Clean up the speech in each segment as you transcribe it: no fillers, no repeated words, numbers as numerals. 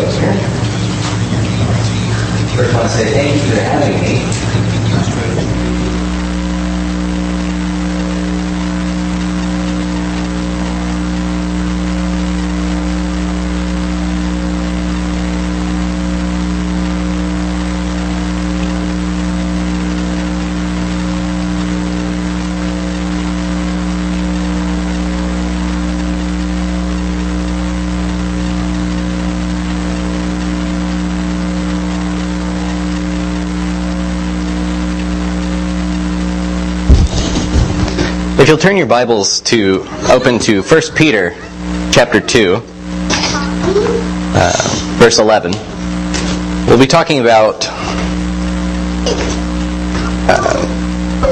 folks here. First, I want to say thank you for having me. If you'll turn your Bibles open to 1 Peter chapter 2, verse 11, we'll be talking about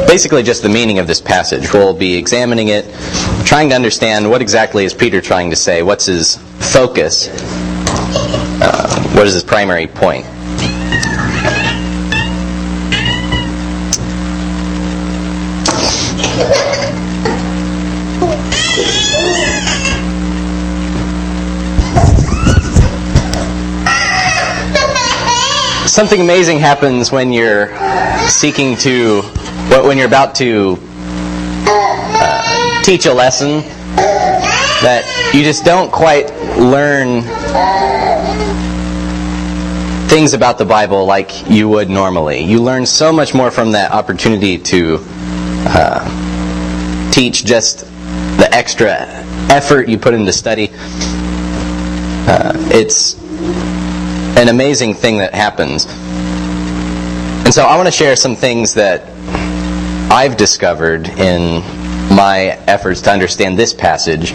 basically just the meaning of this passage. We'll be examining it, trying to understand what exactly is Peter trying to say, what's his focus, what is his primary point. Something amazing happens when you're when you're about to teach a lesson that you just don't quite learn things about the Bible like you would normally. You learn so much more from that opportunity to teach, just the extra effort you put into study. It's an amazing thing that happens. And so I want to share some things that I've discovered in my efforts to understand this passage.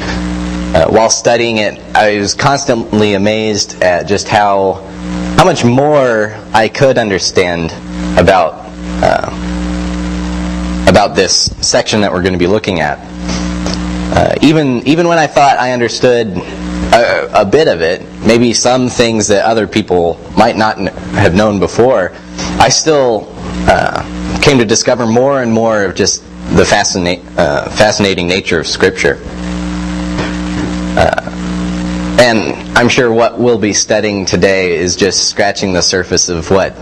While studying it, I was constantly amazed at just how much more I could understand about this section that we're going to be looking at. Even when I thought I understood a bit of it, maybe some things that other people might not have known before, I still came to discover more and more of just the fascinating nature of Scripture. And I'm sure what we'll be studying today is just scratching the surface of what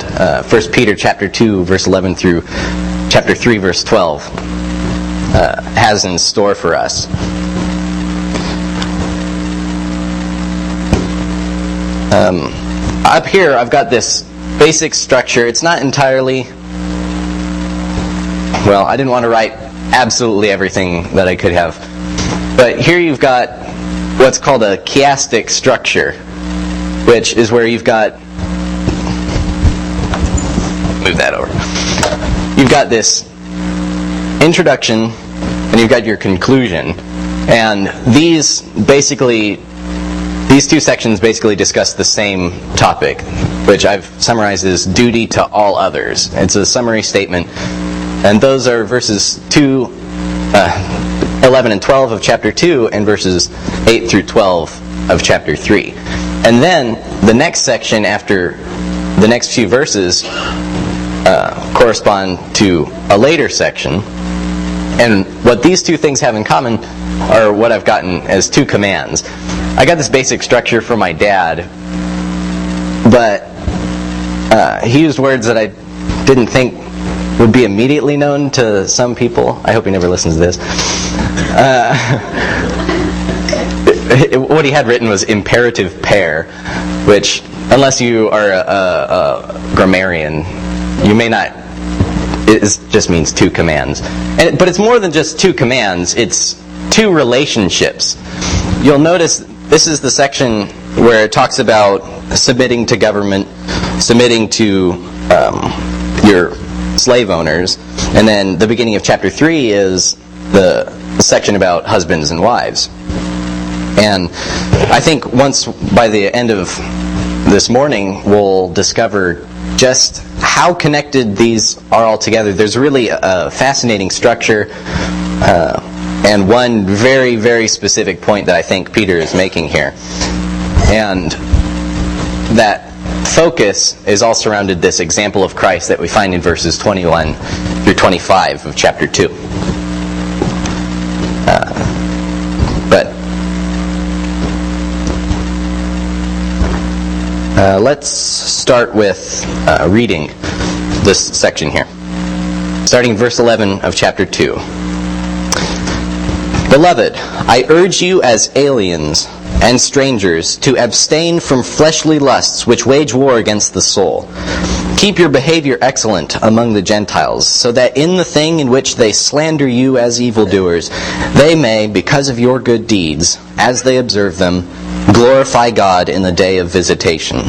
1 Peter chapter 2, verse 11 through chapter 3, verse 12 has in store for us. Up here, I've got this basic structure. It's not entirely... Well, I didn't want to write absolutely everything that I could have. But here you've got what's called a chiastic structure, which is where you've got... Move that over. You've got this introduction, and you've got your conclusion. And these two sections basically discuss the same topic, which I've summarized as duty to all others. It's a summary statement. And those are verses 11 and 12 of chapter 2 and verses 8 through 12 of chapter 3. And then the next section after the next few verses correspond to a later section. And what these two things have in common are what I've gotten as two commands. I got this basic structure from my dad, but he used words that I didn't think would be immediately known to some people. I hope he never listens to this. What he had written was imperative pair, which, unless you are a grammarian, you may not... It just means two commands. But it's more than just two commands. It's two relationships. You'll notice this is the section where it talks about submitting to government, submitting to your slave owners, and then the beginning of chapter 3 is the section about husbands and wives. And I think by the end of this morning, we'll discover just how connected these are all together. There's really a fascinating structure and one very, very specific point that I think Peter is making here. And that focus is all surrounded this example of Christ that we find in verses 21 through 25 of chapter 2. Let's start with reading this section here. Starting in verse 11 of chapter 2. Beloved, I urge you as aliens and strangers to abstain from fleshly lusts which wage war against the soul. Keep your behavior excellent among the Gentiles, so that in the thing in which they slander you as evildoers, they may, because of your good deeds, as they observe them, glorify God in the day of visitation.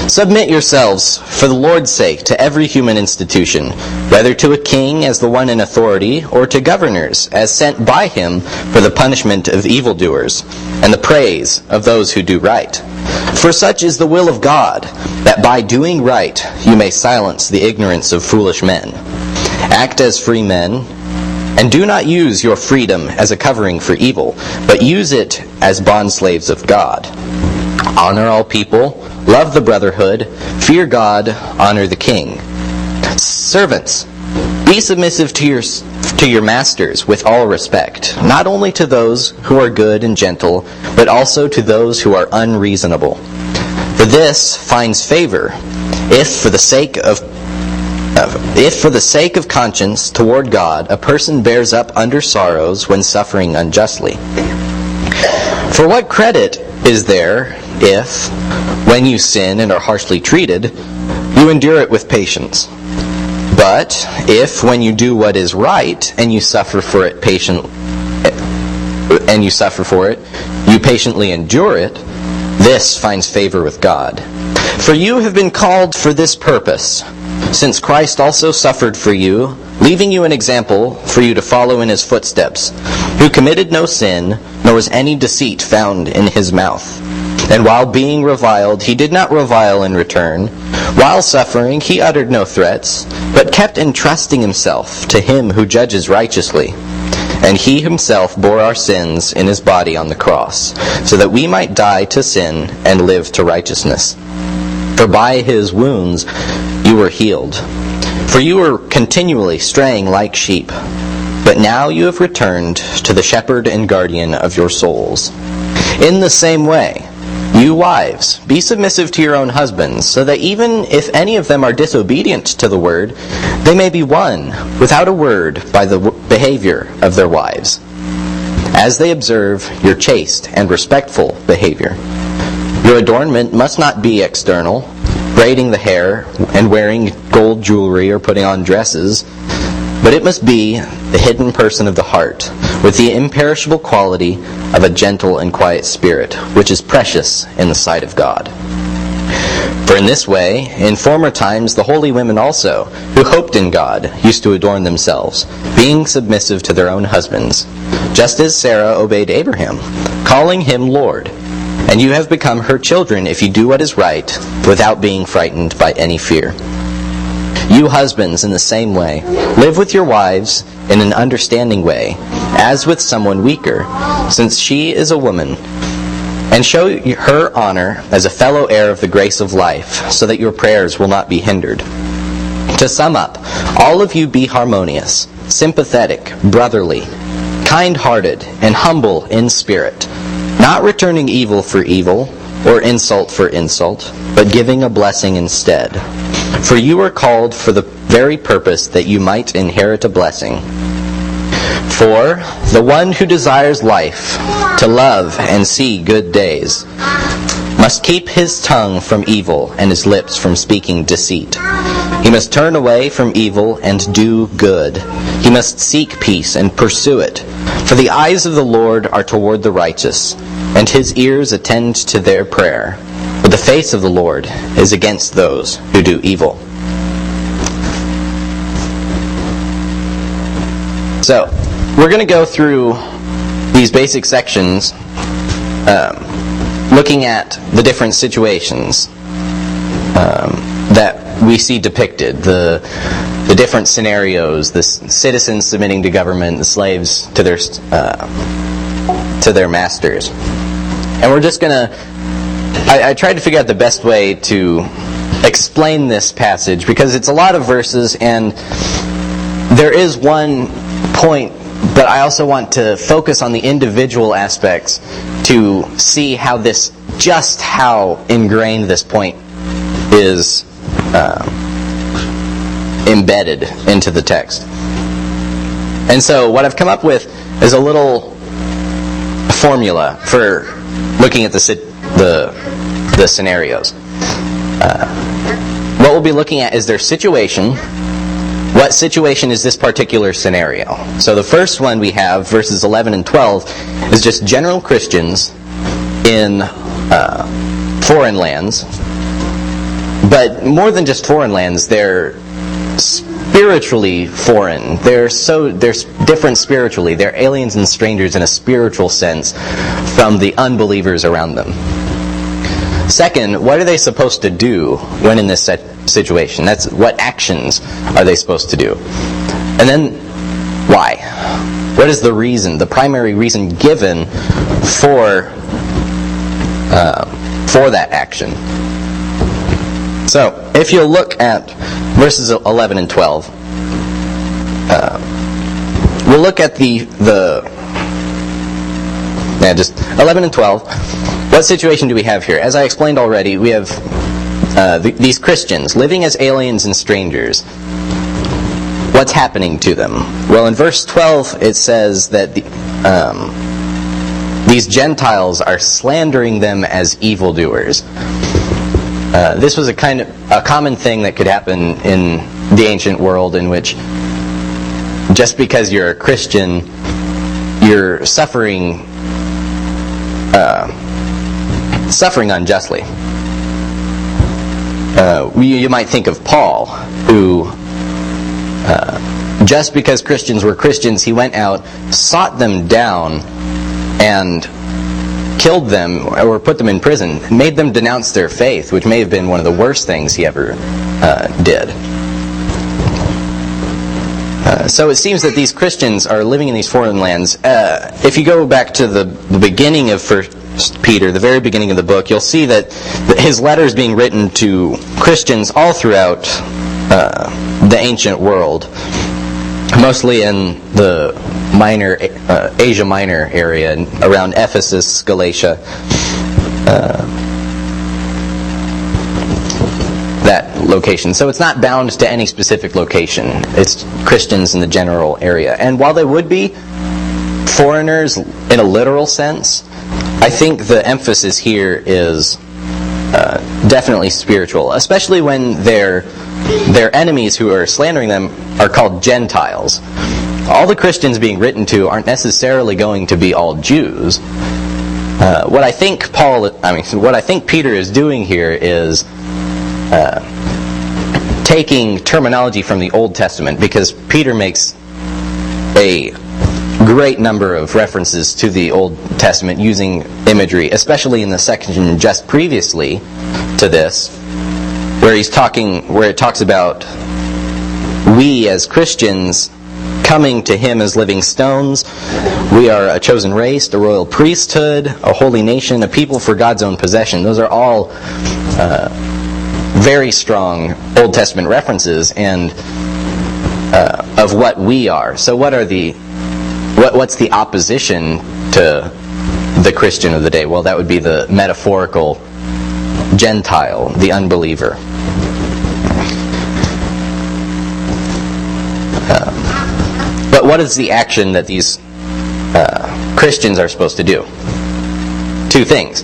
Submit yourselves, for the Lord's sake, to every human institution, whether to a king as the one in authority, or to governors as sent by him for the punishment of evildoers, and the praise of those who do right. For such is the will of God, that by doing right you may silence the ignorance of foolish men. Act as free men, and do not use your freedom as a covering for evil, but use it as bondslaves of God. Honor all people, love the brotherhood, fear God, honor the king. Servants, be submissive to your masters with all respect, not only to those who are good and gentle, but also to those who are unreasonable. For this finds favor, if for the sake of conscience toward God, a person bears up under sorrows when suffering unjustly. For what credit is there if, when you sin and are harshly treated, you endure it with patience? But if, when you do what is right and you suffer for it, you patiently endure it, this finds favor with God. For you have been called for this purpose, since Christ also suffered for you, leaving you an example for you to follow in his footsteps, who committed no sin, nor was any deceit found in his mouth. And while being reviled, he did not revile in return. While suffering, he uttered no threats, but kept entrusting himself to him who judges righteously. And he himself bore our sins in his body on the cross, so that we might die to sin and live to righteousness. For by his wounds you were healed. For you were continually straying like sheep, but now you have returned to the shepherd and guardian of your souls. In the same way, you wives, be submissive to your own husbands, so that even if any of them are disobedient to the word, they may be won without a word by the behavior of their wives, as they observe your chaste and respectful behavior. Your adornment must not be external, braiding the hair and wearing gold jewelry or putting on dresses, but it must be the hidden person of the heart, with the imperishable quality of a gentle and quiet spirit, which is precious in the sight of God. For in this way, in former times, the holy women also, who hoped in God, used to adorn themselves, being submissive to their own husbands, just as Sarah obeyed Abraham, calling him Lord. And you have become her children if you do what is right, without being frightened by any fear. You husbands, in the same way, live with your wives in an understanding way, as with someone weaker, since she is a woman, and show her honor as a fellow heir of the grace of life, so that your prayers will not be hindered. To sum up, all of you be harmonious, sympathetic, brotherly, kind-hearted, and humble in spirit, not returning evil for evil, or insult for insult, but giving a blessing instead. For you are called for the very purpose that you might inherit a blessing. For the one who desires life, to love and see good days, must keep his tongue from evil and his lips from speaking deceit. He must turn away from evil and do good. He must seek peace and pursue it. For the eyes of the Lord are toward the righteous, and his ears attend to their prayer. But the face of the Lord is against those who do evil. So, we're going to go through these basic sections looking at the different situations that we see depicted, the different scenarios, the citizens submitting to government, the slaves to their masters. And we're just going to... I tried to figure out the best way to explain this passage, because it's a lot of verses, and there is one point, but I also want to focus on the individual aspects to see how ingrained this point is embedded into the text. And so what I've come up with is a little formula for looking at the scenarios. What we'll be looking at is their situation. What situation is this particular scenario? So the first one we have, verses 11 and 12, is just general Christians in foreign lands. But more than just foreign lands, they're spiritually foreign. They're different spiritually. They're aliens and strangers in a spiritual sense from the unbelievers around them. Second, what are they supposed to do when in this situation? That's what actions are they supposed to do? And then, why? What is the reason, the primary reason given for that action? So, if you look at verses 11 and 12, we'll look at just 11 and 12. What situation do we have here? As I explained already, we have these Christians living as aliens and strangers. What's happening to them? Well, in verse 12 it says that these Gentiles are slandering them as evildoers. This was a common thing that could happen in the ancient world, in which just because you're a Christian, you're suffering unjustly. You might think of Paul, who, just because Christians were Christians, he went out, sought them down, and killed them or put them in prison, made them denounce their faith, which may have been one of the worst things he ever did. So it seems that these Christians are living in these foreign lands. If you go back to the beginning of 1 Peter, the very beginning of the book, you'll see that his letters being written to Christians all throughout the ancient world, mostly in the Asia Minor area, around Ephesus, Galatia, that location. So it's not bound to any specific location. It's Christians in the general area. And while they would be foreigners in a literal sense, I think the emphasis here is definitely spiritual, especially when their enemies who are slandering them are called Gentiles. All the Christians being written to aren't necessarily going to be all Jews. What I think Peter is doing here is taking terminology from the Old Testament, because Peter makes a great number of references to the Old Testament using imagery, especially in the section just previously to this, where it talks about we as Christians coming to him as living stones. We are a chosen race, a royal priesthood, a holy nation, a people for God's own possession. Those are all very strong Old Testament references and of what we are. So what's the opposition to the Christian of the day? Well, that would be the metaphorical Gentile, the unbeliever. But what is the action that these Christians are supposed to do? Two things.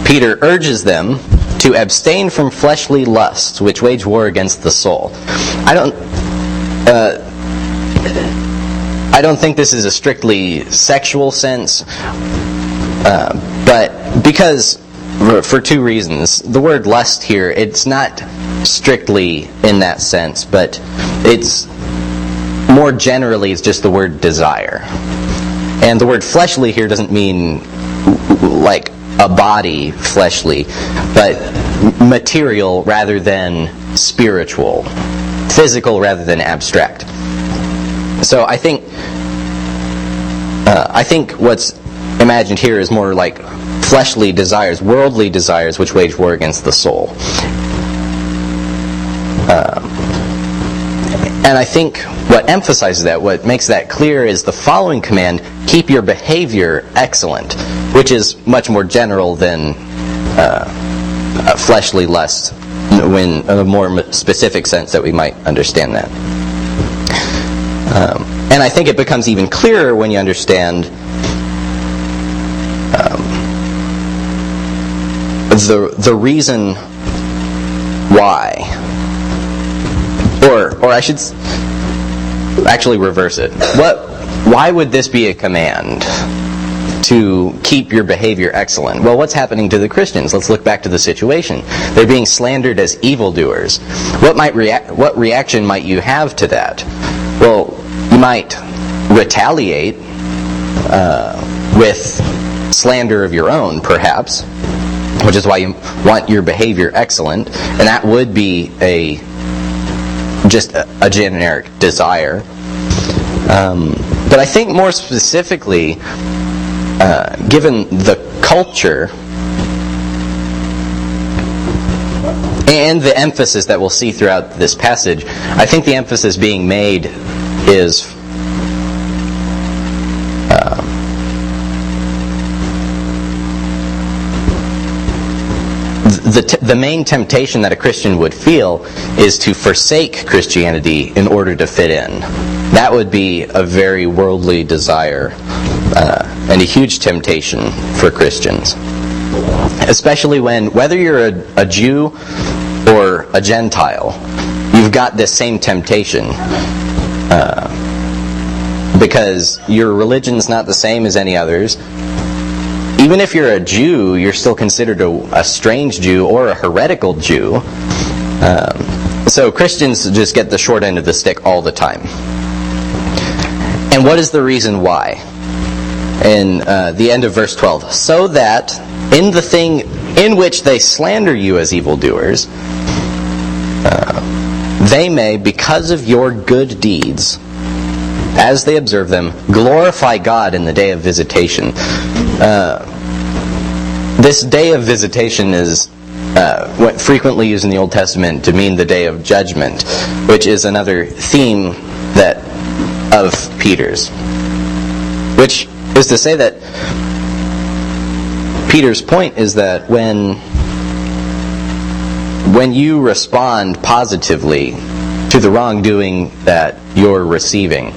Peter urges them to abstain from fleshly lusts, which wage war against the soul. I don't think this is a strictly sexual sense, but because, for two reasons. The word lust here, it's not strictly in that sense, but it's more generally, it's just the word desire. And the word fleshly here doesn't mean like a body fleshly, but material rather than spiritual, physical rather than abstract. So I think what's imagined here is more like fleshly desires, worldly desires, which wage war against the soul. And I think what emphasizes that, what makes that clear, is the following command: keep your behavior excellent, which is much more general than fleshly lust, when in a more specific sense that we might understand that. And I think it becomes even clearer when you understand the reason why. Or I should actually reverse it. Why would this be a command to keep your behavior excellent? Well, what's happening to the Christians? Let's look back to the situation. They're being slandered as evildoers. What reaction might you have to that? Well, you might retaliate with slander of your own, perhaps, which is why you want your behavior excellent, and that would be just a generic desire. But I think more specifically, given the culture and the emphasis that we'll see throughout this passage, I think the emphasis being made is the main temptation that a Christian would feel is to forsake Christianity in order to fit in. That would be a very worldly desire and a huge temptation for Christians. Especially whether you're a Jew or a Gentile, you've got this same temptation. Because your religion's not the same as any others. Even if you're a Jew, you're still considered a strange Jew or a heretical Jew. So Christians just get the short end of the stick all the time. And what is the reason why? In the end of verse 12. So that in the thing in which they slander you as evildoers, they may, because of your good deeds, as they observe them, glorify God in the day of visitation. This day of visitation is frequently used in the Old Testament to mean the day of judgment, which is another theme of Peter's. Which is to say that Peter's point is that when you respond positively to the wrongdoing that you're receiving,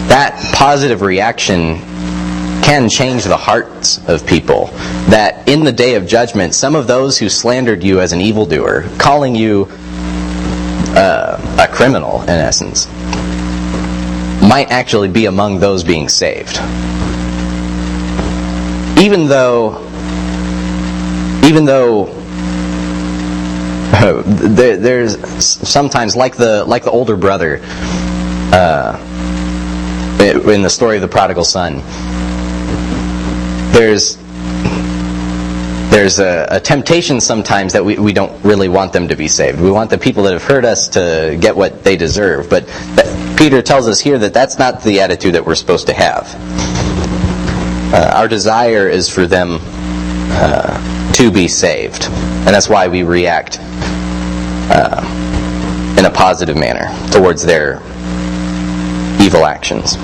that positive reaction can change the hearts of people. That in the day of judgment, some of those who slandered you as an evildoer, calling you a criminal in essence, might actually be among those being saved. Even though there's sometimes, like the older brother in the story of the prodigal son, there's a temptation sometimes that we don't really want them to be saved. We want the people that have hurt us to get what they deserve. But Peter tells us here that that's not the attitude that we're supposed to have. Our desire is for them to be saved. And that's why we react in a positive manner towards their evil actions.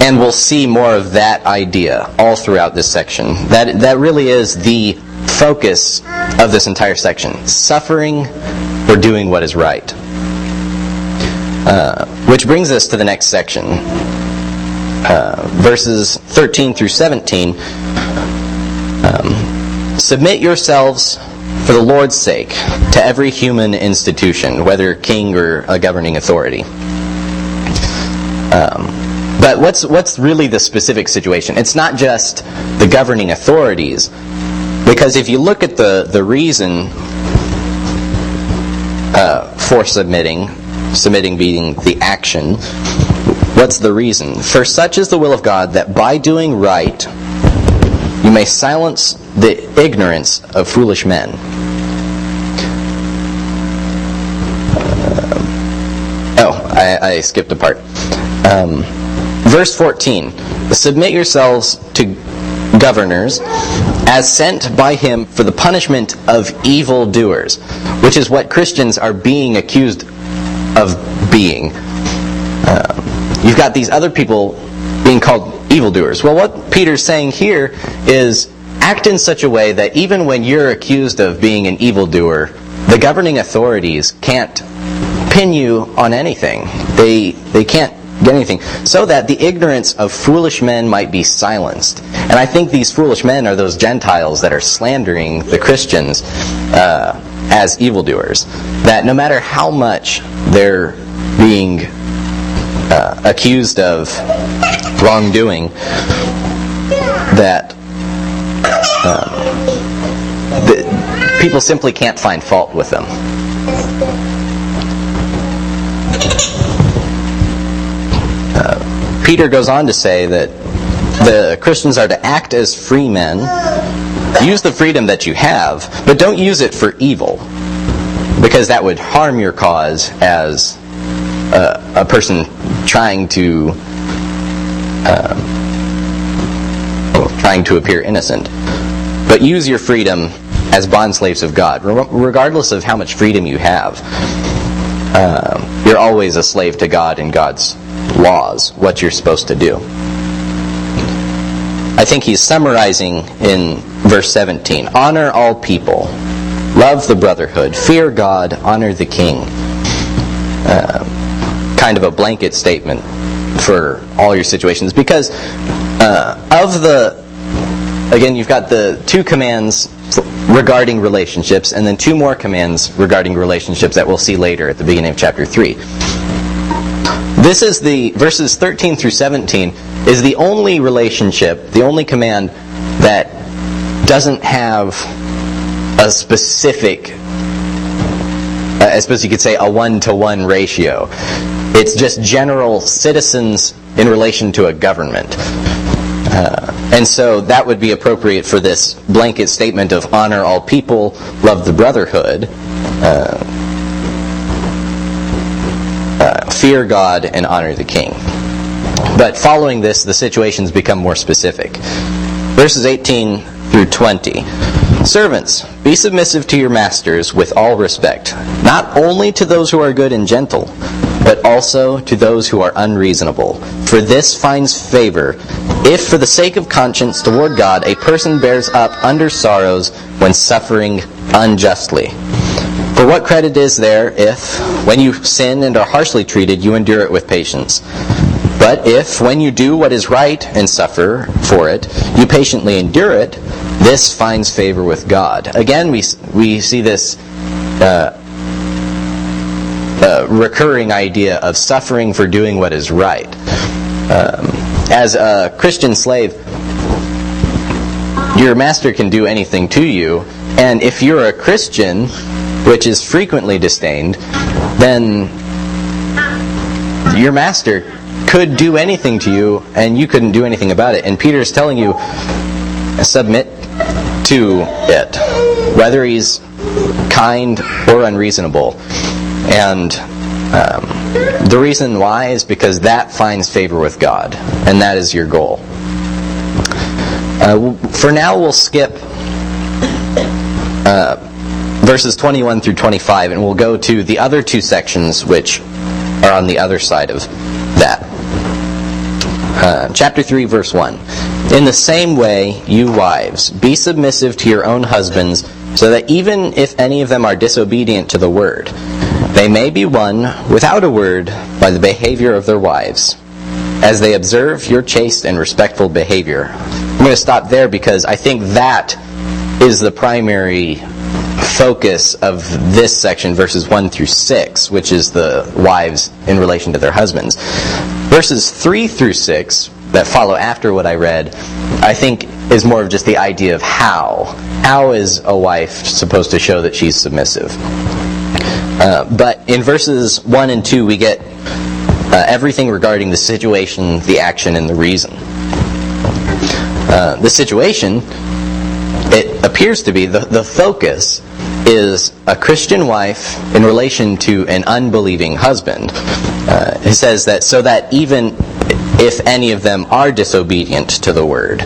And we'll see more of that idea all throughout this section. That really is the focus of this entire section. Suffering for doing what is right. Which brings us to the next section. Verses 13 through 17. Submit yourselves for the Lord's sake to every human institution, whether king or a governing authority. But what's really the specific situation? It's not just the governing authorities, because if you look at the reason for submitting being the action, what's the reason? For such is the will of God, that by doing right you may silence the ignorance of foolish men. I skipped a part. Verse 14. Submit yourselves to governors as sent by him for the punishment of evildoers, which is what Christians are being accused of being. You've got these other people being called evildoers. Well, what Peter's saying here is, act in such a way that even when you're accused of being an evildoer, the governing authorities can't pin you on anything. They can't get anything. So that the ignorance of foolish men might be silenced. And I think these foolish men are those Gentiles that are slandering the Christians as evildoers. That no matter how much they're being accused of wrongdoing, that people simply can't find fault with them. Peter goes on to say that the Christians are to act as free men, use the freedom that you have, but don't use it for evil, because that would harm your cause as a person trying to appear innocent. But use your freedom as bondslaves of God. Regardless of how much freedom you have, you're always a slave to God and God's laws, what you're supposed to do. I think he's summarizing in verse 17. Honor all people, love the brotherhood, fear God, honor the king. Kind of a blanket statement for all your situations, because again, you've got the 2 commands regarding relationships, and then 2 more commands regarding relationships that we'll see later at the beginning of chapter 3. This is the verses 13 through 17 is the only relationship, the only command that doesn't have a specific, I suppose you could say, a 1-to-1 ratio. It's just general citizens in relation to a government. And so that would be appropriate for this blanket statement of honor all people, love the brotherhood, fear God, and honor the king. But following this, the situations become more specific. Verses 18 through 20. Servants, be submissive to your masters with all respect, not only to those who are good and gentle, but also to those who are unreasonable. For this finds favor, if for the sake of conscience toward God a person bears up under sorrows when suffering unjustly. For what credit is there if, when you sin and are harshly treated, you endure it with patience? But if, when you do what is right and suffer for it, you patiently endure it, this finds favor with God. Again, we see this recurring idea of suffering for doing what is right. As a Christian slave, your master can do anything to you, and if you're a Christian, which is frequently disdained, then your master could do anything to you, and you couldn't do anything about it. And Peter is telling you, submit to it, whether he's kind or unreasonable. And the reason why is because that finds favor with God, and that is your goal. For now, we'll skip verses 21 through 25, and we'll go to the other 2 sections which are on the other side of that. Chapter 3, verse 1. In the same way, you wives, be submissive to your own husbands, so that even if any of them are disobedient to the word, they may be won without a word by the behavior of their wives, as they observe your chaste and respectful behavior. I'm going to stop there because I think that is the primary focus of this section, verses 1 through 6, which is the wives in relation to their husbands. Verses 3 through 6, that follow after what I read, I think is more of just the idea of how. How is a wife supposed to show that she's submissive? But in verses 1 and 2, we get everything regarding the situation, the action, and the reason. The situation, it appears to be, the focus is a Christian wife in relation to an unbelieving husband. It says that so that even if any of them are disobedient to the word,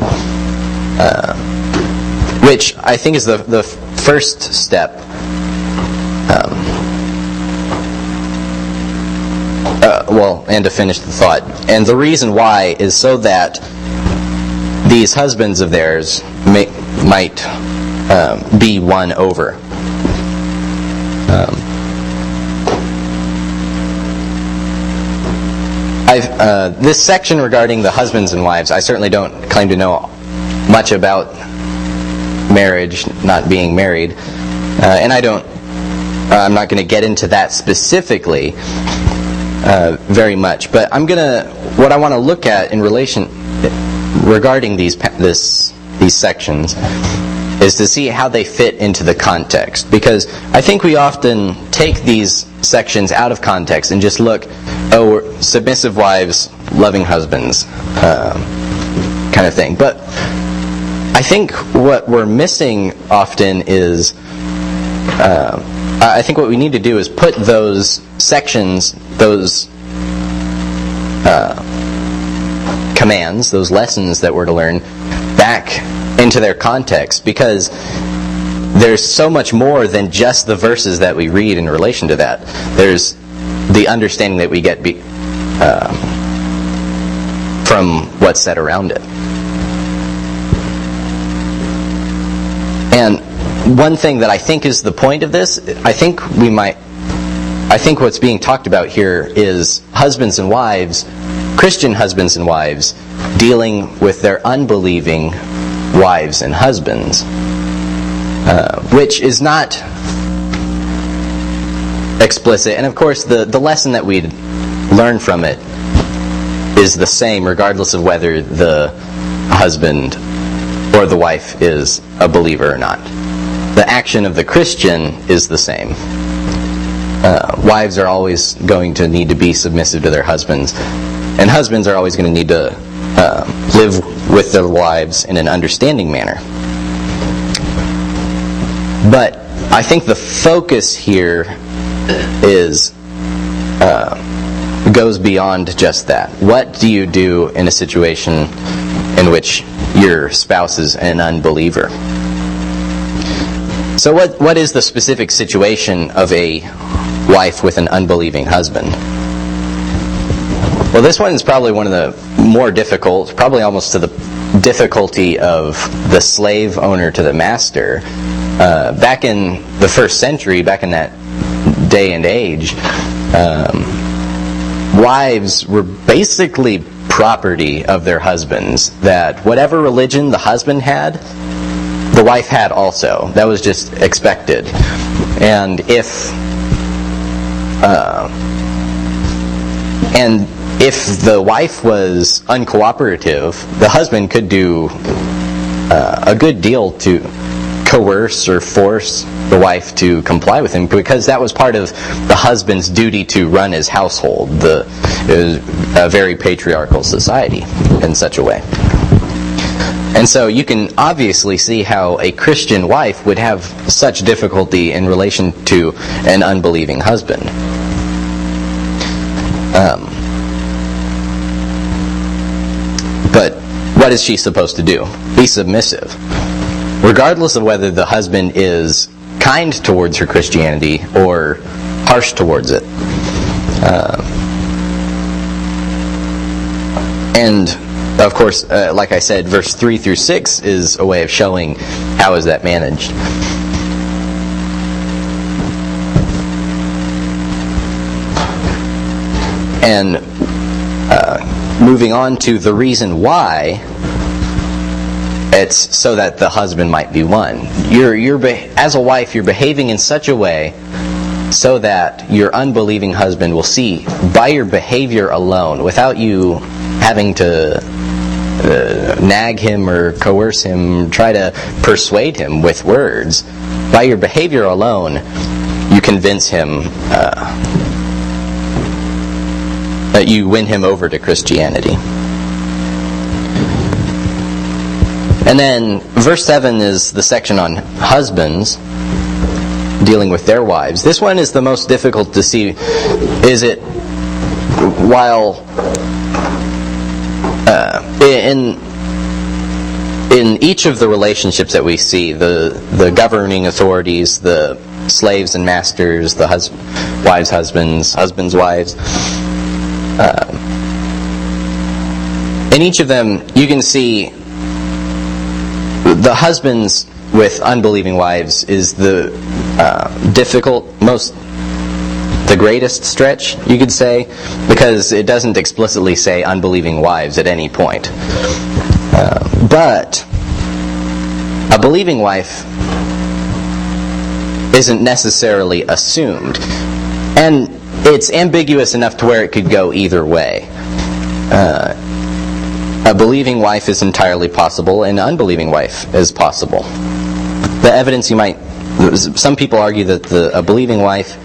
which I think is the first step. And to finish the thought. And the reason why is so that these husbands of theirs might be won over. This section regarding the husbands and wives, I certainly don't claim to know much about marriage, not being married, and I'm not going to get into that specifically very much. But what I want to look at in relation regarding these sections is to see how they fit into the context, because I think we often take these sections out of context and just look, submissive wives, loving husbands, kind of thing. But I think what we're missing often is, I think what we need to do is put those sections, those commands, those lessons that we're to learn, back into their context, because there's so much more than just the verses that we read in relation to that. There's the understanding that we get from what's said around it. And one thing that I think is the point of this, I think what's being talked about here is husbands and wives, Christian husbands and wives, dealing with their unbelieving wives and husbands, which is not explicit. And of course, the lesson that we'd learn from it is the same, regardless of whether the husband or the wife is a believer or not. The action of the Christian is the same. Wives are always going to need to be submissive to their husbands, and husbands are always going to need to live with their wives in an understanding manner. But I think the focus here goes beyond just that. What do you do in a situation in which your spouse is an unbeliever? So what is the specific situation of a wife with an unbelieving husband? Well, this one is probably one of the more difficult, probably almost to the difficulty of the slave owner to the master. Back in the first century, back in that day and age, wives were basically property of their husbands, that whatever religion the husband had, the wife had also. That was just expected. And if the wife was uncooperative, the husband could do a good deal to coerce or force the wife to comply with him, because that was part of the husband's duty to run his household. It was a very patriarchal society in such a way. And so you can obviously see how a Christian wife would have such difficulty in relation to an unbelieving husband. But what is she supposed to do? Be submissive, regardless of whether the husband is kind towards her Christianity or harsh towards it. And of course, like I said, verse 3 through 6 is a way of showing how is that managed. And moving on to the reason why, it's so that the husband might be won. As a wife, you're behaving in such a way so that your unbelieving husband will see by your behavior alone, without you having to nag him or coerce him, try to persuade him with words. By your behavior alone, you convince him, that you win him over to Christianity. And then verse 7 is the section on husbands dealing with their wives. This one is the most difficult to see. Is it while in each of the relationships that we see, the governing authorities, the slaves and masters, the wives' husbands, husbands' wives, in each of them you can see the husbands with unbelieving wives is the the greatest stretch, you could say, because it doesn't explicitly say unbelieving wives at any point. But a believing wife isn't necessarily assumed. And it's ambiguous enough to where it could go either way. A believing wife is entirely possible, and an unbelieving wife is possible. The evidence some people argue that a believing wife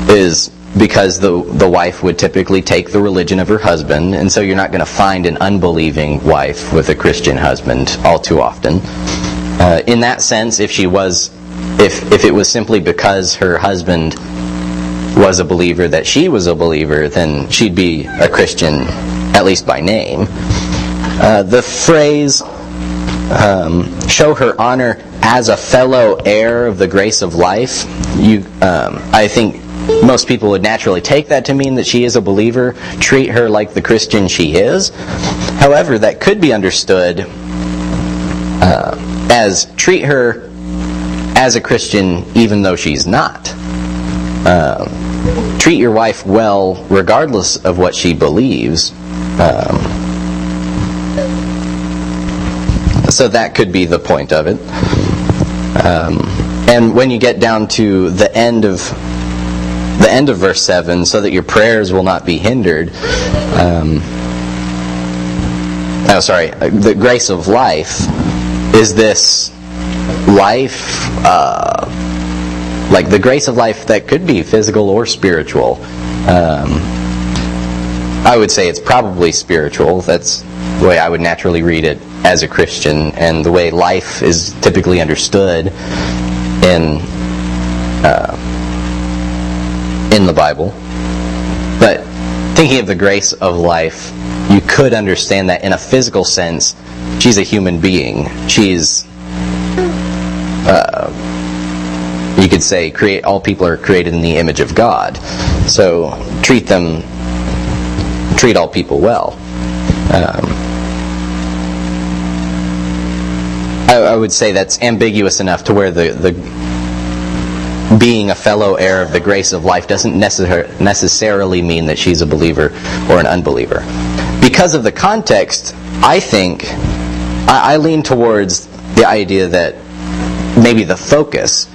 is because the wife would typically take the religion of her husband, and so you're not going to find an unbelieving wife with a Christian husband all too often. In that sense, if it was simply because her husband was a believer that she was a believer, then she'd be a Christian, at least by name. The phrase, show her honor as a fellow heir of the grace of life, I think most people would naturally take that to mean that she is a believer. Treat her like the Christian she is. However, that could be understood as treat her as a Christian even though she's not. Treat your wife well regardless of what she believes. So that could be the point of it. And when you get down to the end of verse 7, so that your prayers will not be hindered. The grace of life is this life, like the grace of life that could be physical or spiritual. I would say it's probably spiritual. That's the way I would naturally read it as a Christian, and the way life is typically understood in the Bible. But thinking of the grace of life, you could understand that in a physical sense, she's a human being. She's, you could say, all people are created in the image of God. So treat all people well. I would say that's ambiguous enough to where the being a fellow heir of the grace of life doesn't necessarily mean that she's a believer or an unbeliever. Because of the context, I think, I lean towards the idea that maybe the focus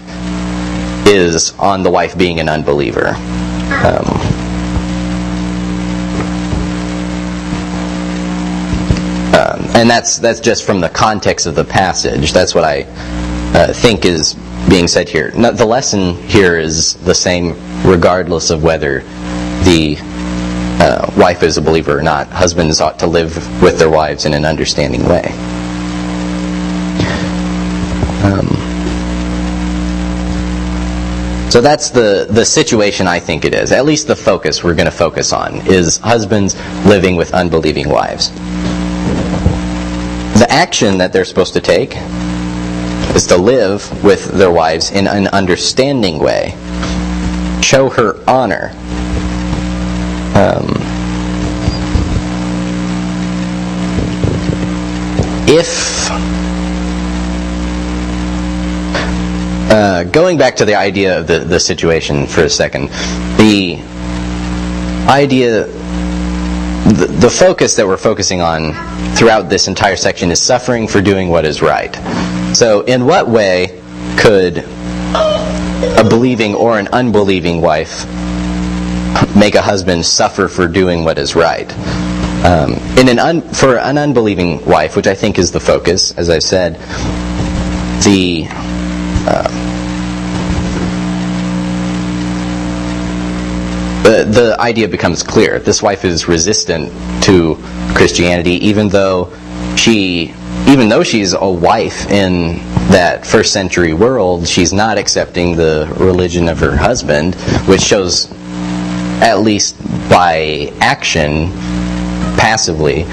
is on the wife being an unbeliever. And that's just from the context of the passage. That's what I think is being said here. The lesson here is the same regardless of whether the wife is a believer or not. Husbands ought to live with their wives in an understanding way. So that's the situation I think it is. At least the focus we're going to focus on is husbands living with unbelieving wives. The action that they're supposed to take is to live with their wives in an understanding way. Show her honor. Going back to the idea of the situation for a second, the focus that we're focusing on throughout this entire section is suffering for doing what is right. So in what way could a believing or an unbelieving wife make a husband suffer for doing what is right? For an unbelieving wife, which I think is the focus, as I said, the idea becomes clear. This wife is resistant to Christianity, even though she's a wife in that first century world. She's not accepting the religion of her husband, which shows, at least by action, passively,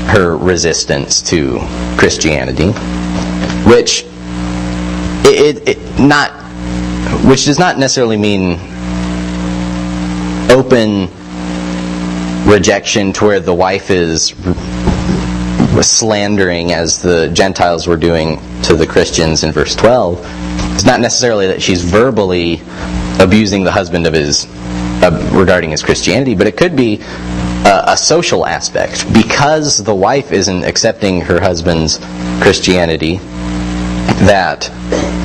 her resistance to Christianity, which does not necessarily mean open rejection to where the wife is slandering as the Gentiles were doing to the Christians in verse 12. It's not necessarily that she's verbally abusing the husband of his regarding his Christianity, but it could be a social aspect. Because the wife isn't accepting her husband's Christianity, that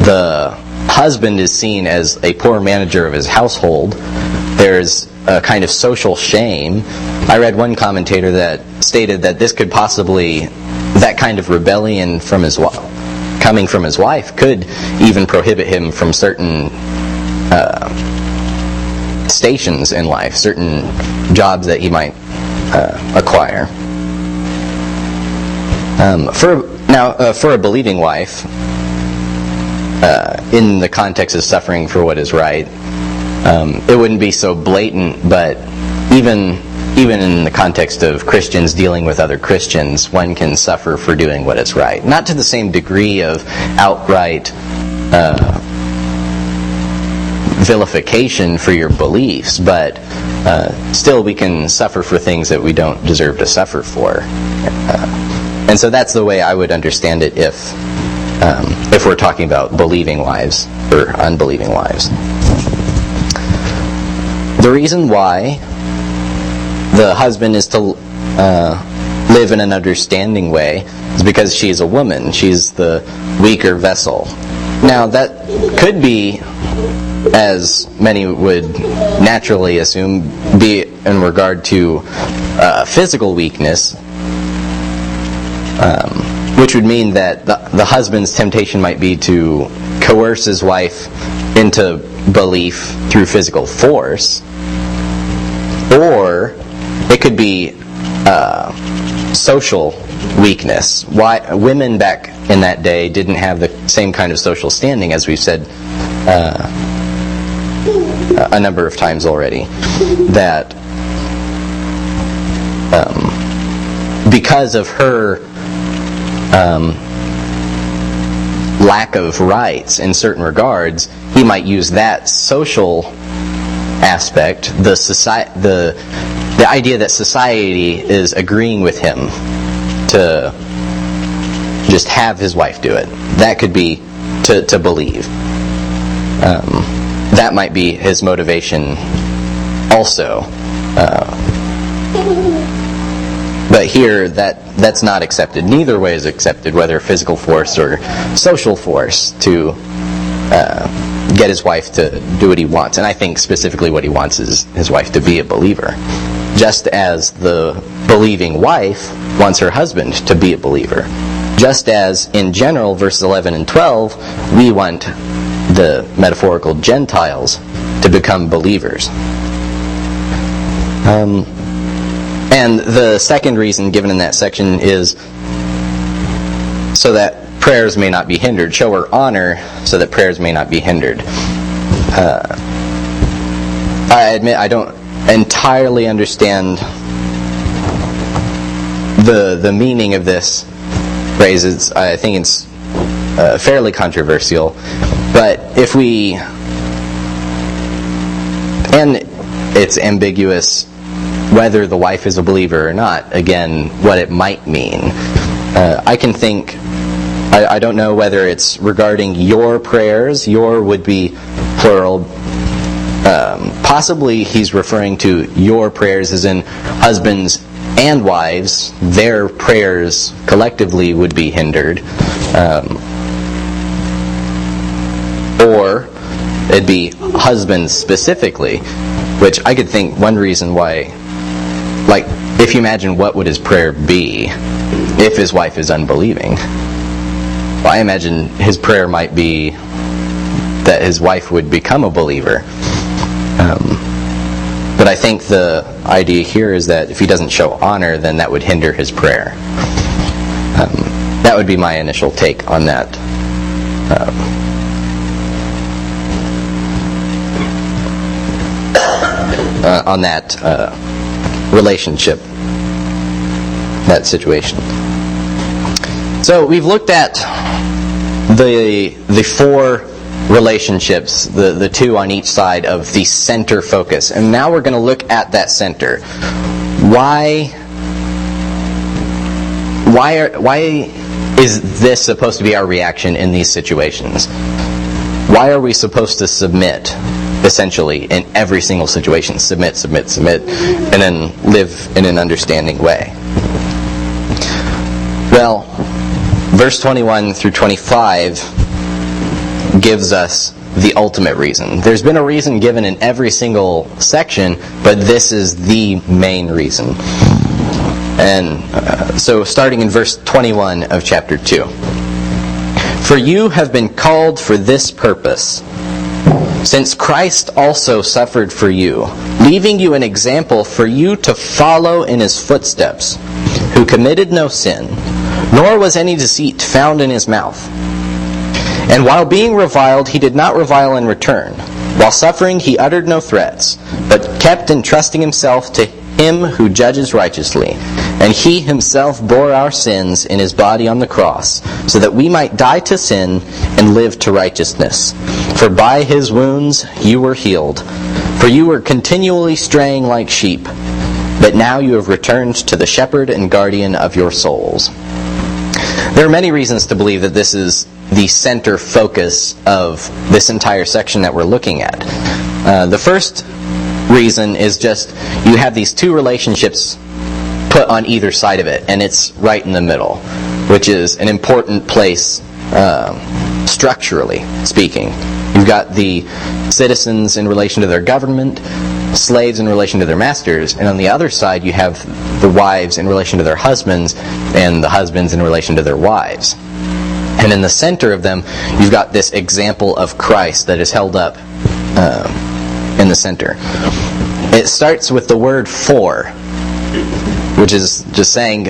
the husband is seen as a poor manager of his household. There's a kind of social shame. I read one commentator that stated that this could possibly, that kind of rebellion from his coming from his wife could even prohibit him from certain stations in life, certain jobs that he might acquire. For a believing wife, in the context of suffering for what is right, it wouldn't be so blatant, but even in the context of Christians dealing with other Christians, one can suffer for doing what is right. Not to the same degree of outright vilification for your beliefs, but still we can suffer for things that we don't deserve to suffer for. And so that's the way I would understand it if we're talking about believing wives or unbelieving wives. The reason why the husband is to live in an understanding way is because she is a woman. She's the weaker vessel. Now that could be, as many would naturally assume, be in regard to physical weakness, which would mean that the husband's temptation might be to coerce his wife into belief through physical force, or it could be social weakness. Why women back in that day didn't have the same kind of social standing, as we've said a number of times already, that because of her lack of rights in certain regards, he might use that social aspect, the idea that society is agreeing with him to just have his wife do it. That could be to believe. That might be his motivation also. But here, that's not accepted. Neither way is accepted, whether physical force or social force, to get his wife to do what he wants. And I think specifically what he wants is his wife to be a believer. Just as the believing wife wants her husband to be a believer. Just as, in general, verses 11 and 12, we want the metaphorical Gentiles to become believers. And the second reason given in that section is so that prayers may not be hindered. Show her honor so that prayers may not be hindered. I admit I don't entirely understand the meaning of this phrase. I think it's fairly controversial. But if we... And it's ambiguous whether the wife is a believer or not. Again, what it might mean. I can think... I don't know whether it's regarding your prayers. Your would be plural. Possibly he's referring to your prayers as in husbands and wives. Their prayers collectively would be hindered. Or it'd be husbands specifically, which I could think one reason why, like, if you imagine what would his prayer be if his wife is unbelieving. Well, I imagine his prayer might be that his wife would become a believer. But I think the idea here is that if he doesn't show honor, then that would hinder his prayer. That would be my initial take on that. On that relationship, that situation. So we've looked at the four relationships, the two on each side of the center focus, and now we're going to look at that center. Why why is this supposed to be our reaction in these situations? Why are we supposed to submit, essentially, in every single situation? Submit, submit, submit, and then live in an understanding way. Well, verse 21 through 25 gives us the ultimate reason. There's been a reason given in every single section, but this is the main reason. And so starting in verse 21 of chapter 2. For you have been called for this purpose, since Christ also suffered for you, leaving you an example for you to follow in his footsteps, who committed no sin, nor was any deceit found in his mouth. And while being reviled, he did not revile in return. While suffering, he uttered no threats, but kept entrusting himself to him who judges righteously. And he himself bore our sins in his body on the cross, so that we might die to sin and live to righteousness. For by his wounds you were healed. For you were continually straying like sheep, but now you have returned to the shepherd and guardian of your souls. There are many reasons to believe that this is the center focus of this entire section that we're looking at. The first reason is just you have these two relationships put on either side of it, and it's right in the middle, which is an important place structurally speaking. You've got the citizens in relation to their government, slaves in relation to their masters, and on the other side you have the wives in relation to their husbands, and the husbands in relation to their wives. And in the center of them, you've got this example of Christ that is held up in the center. It starts with the word for, which is just saying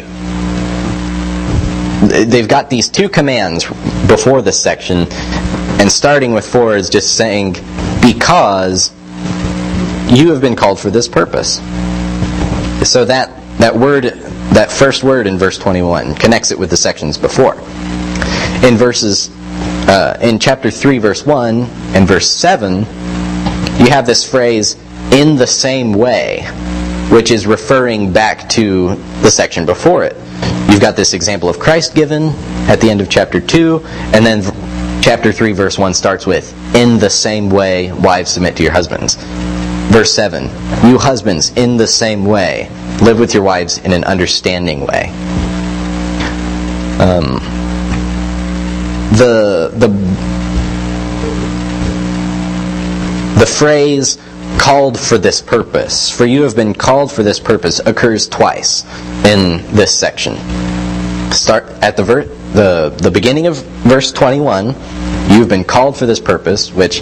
they've got these two commands before this section, and starting with for is just saying, because you have been called for this purpose. So that word, that first word in verse 21 connects it with the sections before. In chapter 3, verse 1 and verse 7, you have this phrase, in the same way, which is referring back to the section before it. You've got this example of Christ given at the end of chapter 2, and then chapter 3, verse 1 starts with, in the same way, wives submit to your husbands. Verse 7, you husbands, in the same way, live with your wives in an understanding way. The phrase called for this purpose, for you have been called for this purpose, occurs twice in this section. Start at the beginning of verse 21, you've been called for this purpose, which,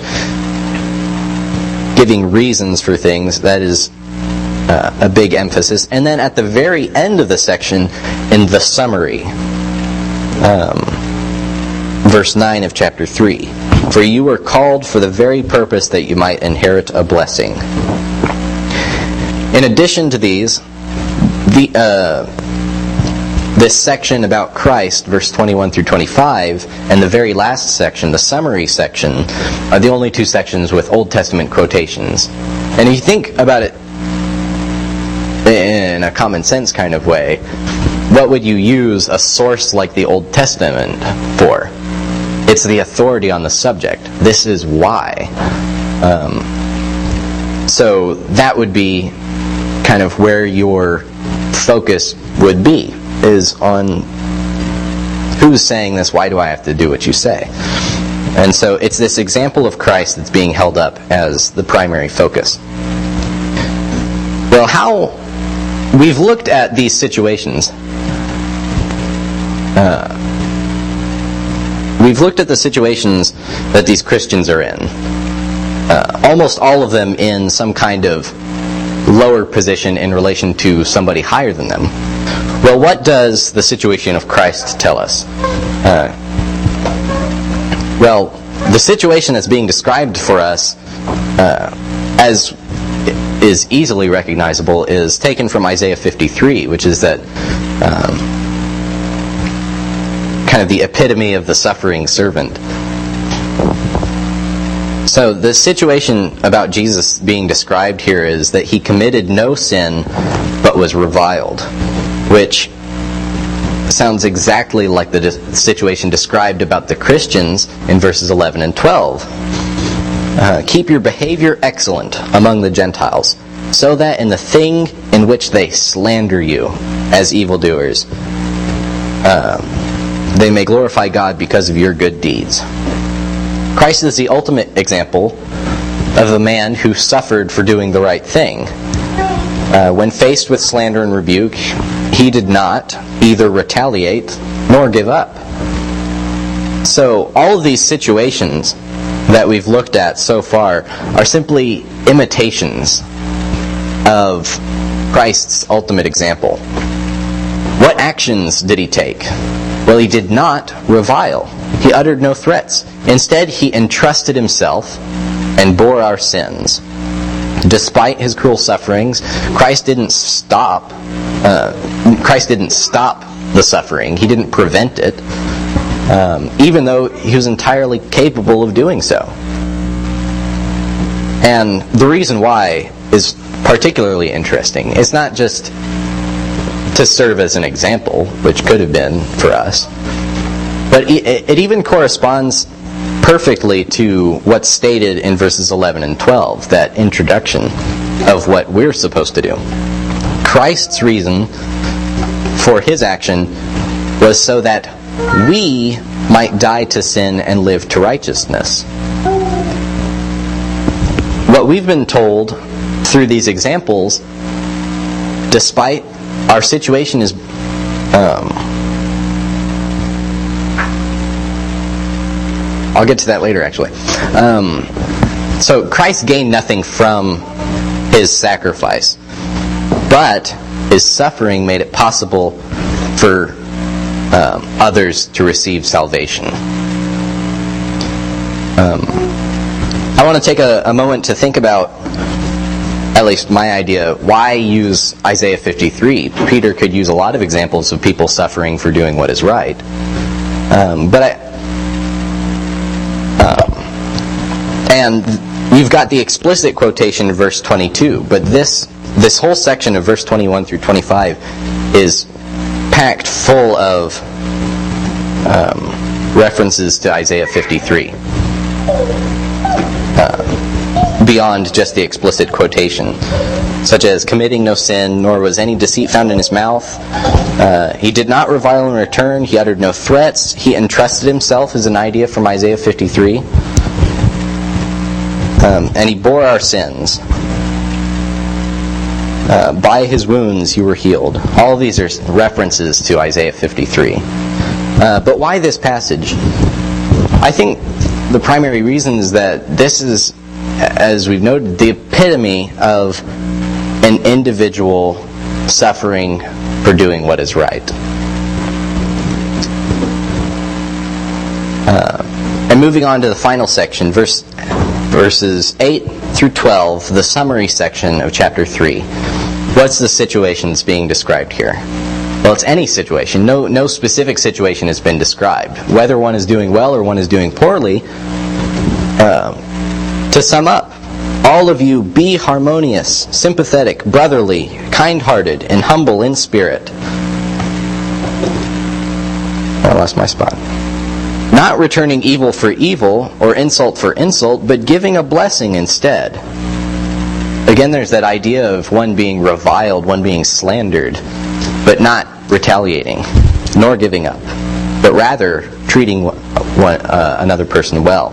giving reasons for things, that is a big emphasis. And then at the very end of the section, in the summary, verse 9 of chapter 3, for you were called for the very purpose that you might inherit a blessing. In addition to these, this section about Christ, verse 21 through 25, and the very last section, the summary section, are the only two sections with Old Testament quotations. And if you think about it in a common sense kind of way, what would you use a source like the Old Testament for? It's the authority on the subject. This is why. So that would be kind of where your focus would be, is on who's saying this, why do I have to do what you say? And so it's this example of Christ that's being held up as the primary focus. Well, how we've looked at these situations. We've looked at the situations that these Christians are in. Almost all of them in some kind of lower position in relation to somebody higher than them. Well, what does the situation of Christ tell us? Well, the situation that's being described for us, as is easily recognizable, is taken from Isaiah 53, which is that kind of the epitome of the suffering servant. So the situation about Jesus being described here is that he committed no sin but was reviled, which sounds exactly like the situation described about the Christians in verses 11 and 12. Keep your behavior excellent among the Gentiles, so that in the thing in which they slander you as evildoers, they may glorify God because of your good deeds. Christ is the ultimate example of a man who suffered for doing the right thing. When faced with slander and rebuke, he did not either retaliate nor give up. So all of these situations that we've looked at so far are simply imitations of Christ's ultimate example. What actions did he take? Well, he did not revile. He uttered no threats. Instead, he entrusted himself and bore our sins. Despite his cruel sufferings, Christ didn't stop the suffering. He didn't prevent it, even though he was entirely capable of doing so. And the reason why is particularly interesting. It's not just to serve as an example, which could have been for us, but it even corresponds perfectly to what's stated in verses 11 and 12, that introduction of what we're supposed to do. Christ's reason for his action was so that we might die to sin and live to righteousness. What we've been told through these examples, despite our situation is I'll get to that later, actually. So Christ gained nothing from his sacrifice, but his suffering made it possible for others to receive salvation. I want to take a moment to think about, at least my idea, why use Isaiah 53? Peter could use a lot of examples of people suffering for doing what is right. And you've got the explicit quotation in verse 22, but this whole section of verse 21 through 25 is packed full of references to Isaiah 53. Beyond just the explicit quotation, such as committing no sin, nor was any deceit found in his mouth. He did not revile in return. He uttered no threats. He entrusted himself, is an idea from Isaiah 53. And he bore our sins. By his wounds you were healed. All of these are references to Isaiah 53. But why this passage? I think the primary reason is that this is, as we've noted, the epitome of an individual suffering for doing what is right. And moving on to the final section, verses 8 through 12, the summary section of chapter 3. What's the situation that's being described here? Well, it's any situation. No specific situation has been described. Whether one is doing well or one is doing poorly, to sum up, all of you be harmonious, sympathetic, brotherly, kind-hearted, and humble in spirit. I lost my spot. Not returning evil for evil or insult for insult, but giving a blessing instead. Again, there's that idea of one being reviled, one being slandered, but not retaliating, nor giving up, but rather treating another person well.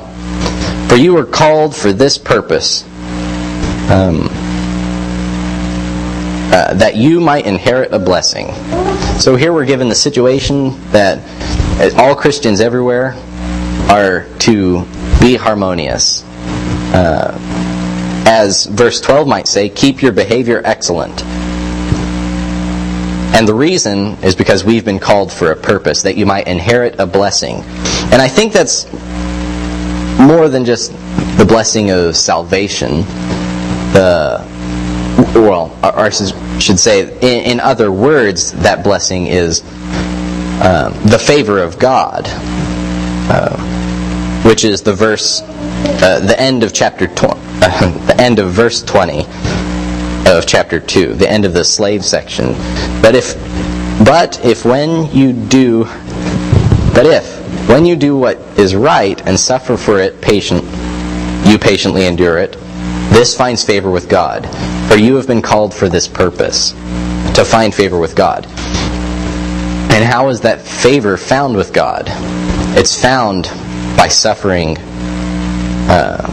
For you were called for this purpose, that you might inherit a blessing. So here we're given the situation that all Christians everywhere are to be harmonious. As verse 12 might say, keep your behavior excellent. And the reason is because we've been called for a purpose, that you might inherit a blessing. And I think that's more than just the blessing of salvation. I should say, in other words, that blessing is the favor of God, which is the verse, the end of chapter 20, the end of verse 20 of chapter 2, the end of the slave section. But But if when you do what is right and suffer for it you patiently endure it, this finds favor with God. For you have been called for this purpose, to find favor with God. And how is that favor found with God? It's found by suffering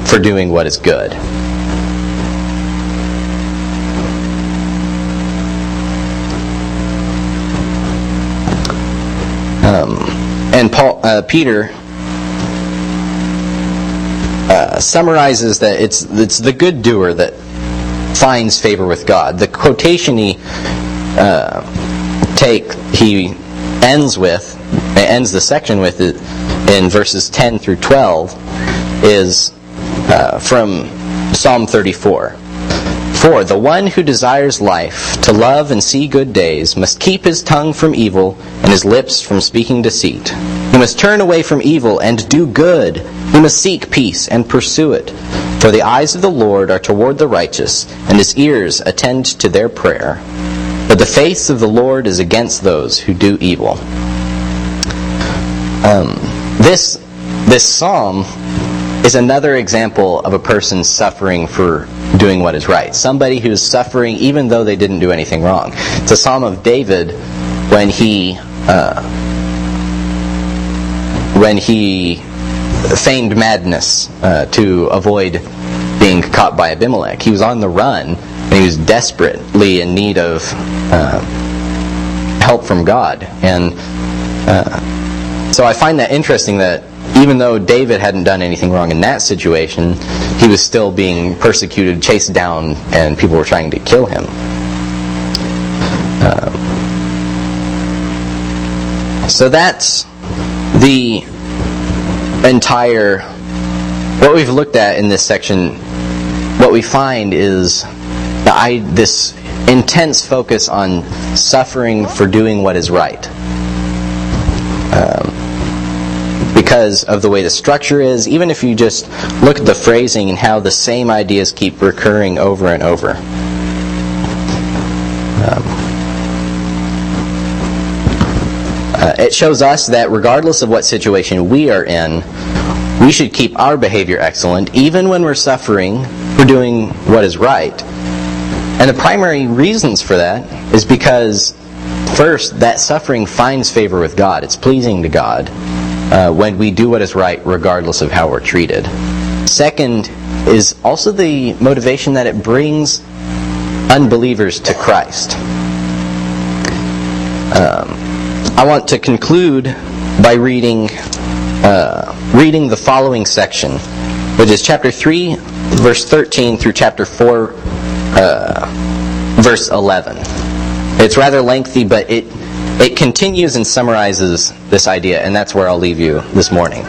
for doing what is good. And Peter summarizes that it's the good doer that finds favor with God. The quotation he ends the section with in verses 10 through 12 is from Psalm 34. For the one who desires life, to love and see good days, must keep his tongue from evil and his lips from speaking deceit. He must turn away from evil and do good. He must seek peace and pursue it. For the eyes of the Lord are toward the righteous, and his ears attend to their prayer. But the face of the Lord is against those who do evil. This psalm is another example of a person suffering for doing what is right. Somebody who is suffering even though they didn't do anything wrong. It's a psalm of David when he feigned madness to avoid being caught by Abimelech. He was on the run and he was desperately in need of help from God. And so I find that interesting that even though David hadn't done anything wrong in that situation, he was still being persecuted, chased down, and people were trying to kill him. So that's the entire... What we've looked at in this section, what we find is this intense focus on suffering for doing what is right. Because of the way the structure is, even if you just look at the phrasing and how the same ideas keep recurring over and over. It shows us that regardless of what situation we are in, we should keep our behavior excellent, even when we're suffering for doing what is right. And the primary reasons for that is because, first, that suffering finds favor with God. It's pleasing to God when we do what is right, regardless of how we're treated. Second is also the motivation that it brings unbelievers to Christ. I want to conclude by reading the following section, which is chapter 3, verse 13 through chapter 4, verse 11. It's rather lengthy, but it continues and summarizes this idea, and that's where I'll leave you this morning.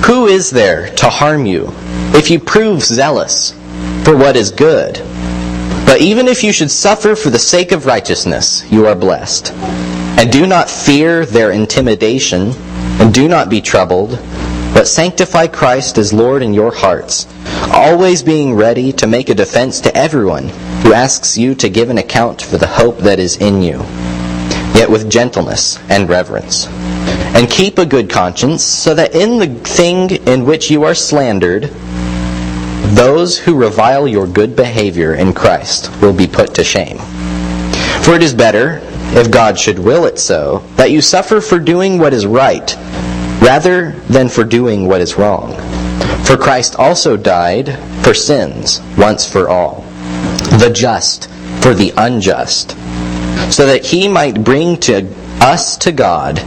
Who is there to harm you if you prove zealous for what is good? But even if you should suffer for the sake of righteousness, you are blessed. And do not fear their intimidation, and do not be troubled, but sanctify Christ as Lord in your hearts, always being ready to make a defense to everyone who asks you to give an account for the hope that is in you, yet with gentleness and reverence. And keep a good conscience, so that in the thing in which you are slandered, those who revile your good behavior in Christ will be put to shame. For it is better, if God should will it so, that you suffer for doing what is right, rather than for doing what is wrong. For Christ also died for sins, once for all, the just for the unjust, so that he might bring us to God,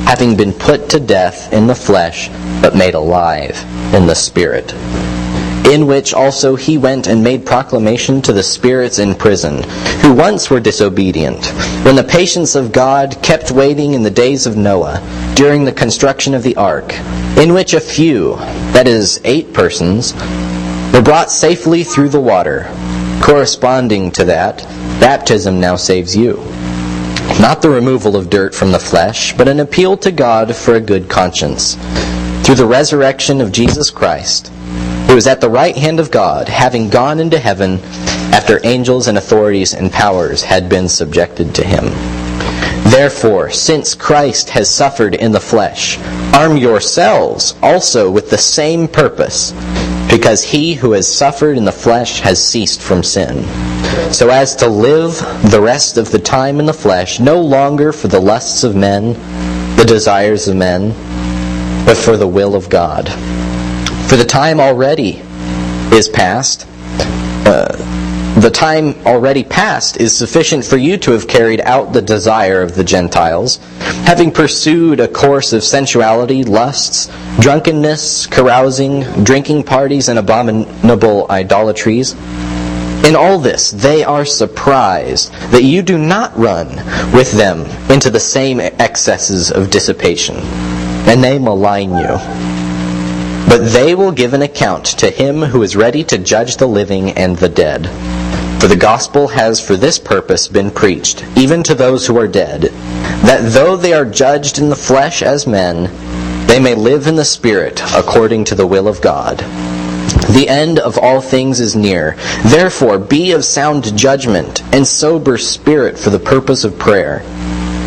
having been put to death in the flesh, but made alive in the Spirit. In which also he went and made proclamation to the spirits in prison, who once were disobedient, when the patience of God kept waiting in the days of Noah, during the construction of the ark, in which a few, that is, 8 persons, were brought safely through the water. Corresponding to that, baptism now saves you. Not the removal of dirt from the flesh, but an appeal to God for a good conscience, through the resurrection of Jesus Christ, who is at the right hand of God, having gone into heaven, after angels and authorities and powers had been subjected to him. Therefore, since Christ has suffered in the flesh, arm yourselves also with the same purpose, because he who has suffered in the flesh has ceased from sin, so as to live the rest of the time in the flesh, no longer for the lusts of men, the desires of men, but for the will of God. For the time already is past. The time already past is sufficient for you to have carried out the desire of the Gentiles, having pursued a course of sensuality, lusts, drunkenness, carousing, drinking parties, and abominable idolatries. In all this, they are surprised that you do not run with them into the same excesses of dissipation, and they malign you. But they will give an account to him who is ready to judge the living and the dead. For the gospel has for this purpose been preached, even to those who are dead, that though they are judged in the flesh as men, they may live in the Spirit according to the will of God. The end of all things is near. Therefore, be of sound judgment and sober spirit for the purpose of prayer.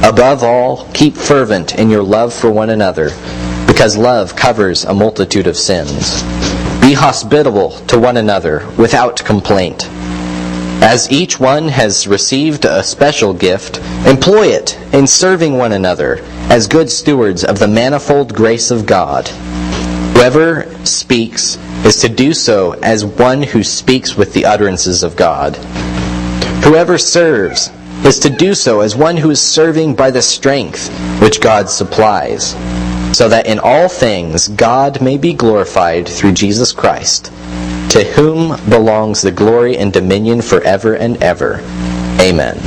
Above all, keep fervent in your love for one another, because love covers a multitude of sins. Be hospitable to one another without complaint. As each one has received a special gift, employ it in serving one another as good stewards of the manifold grace of God. Whoever speaks is to do so as one who speaks with the utterances of God. Whoever serves is to do so as one who is serving by the strength which God supplies, so that in all things God may be glorified through Jesus Christ, to whom belongs the glory and dominion forever and ever. Amen.